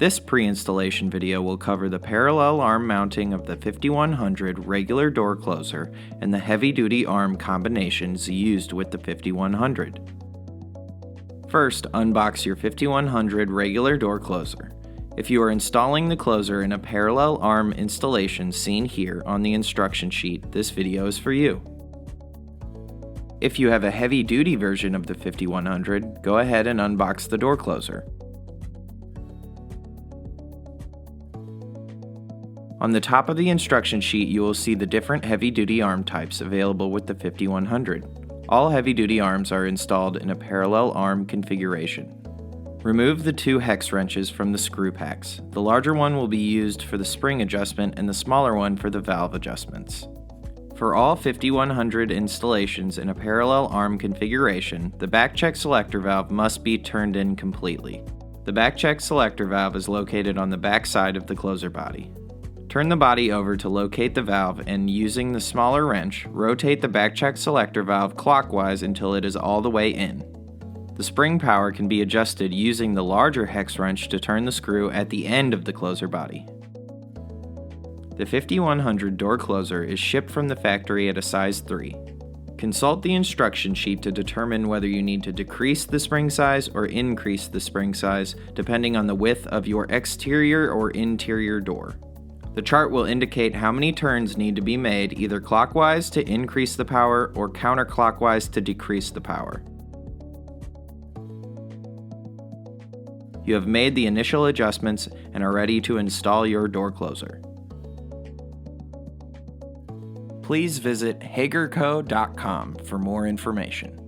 This pre-installation video will cover the parallel arm mounting of the 5100 regular door closer and the heavy-duty arm combinations used with the 5100. First, unbox your 5100 regular door closer. If you are installing the closer in a parallel arm installation seen here on the instruction sheet, this video is for you. If you have a heavy-duty version of the 5100, go ahead and unbox the door closer. On the top of the instruction sheet, you will see the different heavy-duty arm types available with the 5100. All heavy-duty arms are installed in a parallel arm configuration. Remove the two hex wrenches from the screw packs. The larger one will be used for the spring adjustment and the smaller one for the valve adjustments. For all 5100 installations in a parallel arm configuration, the back check selector valve must be turned in completely. The back check selector valve is located on the back side of the closer body. Turn the body over to locate the valve and, using the smaller wrench, rotate the back check selector valve clockwise until it is all the way in. The spring power can be adjusted using the larger hex wrench to turn the screw at the end of the closer body. The 5100 door closer is shipped from the factory at a size 3. Consult the instruction sheet to determine whether you need to decrease the spring size or increase the spring size depending on the width of your exterior or interior door. The chart will indicate how many turns need to be made either clockwise to increase the power or counterclockwise to decrease the power. You have made the initial adjustments and are ready to install your door closer. Please visit hagerco.com for more information.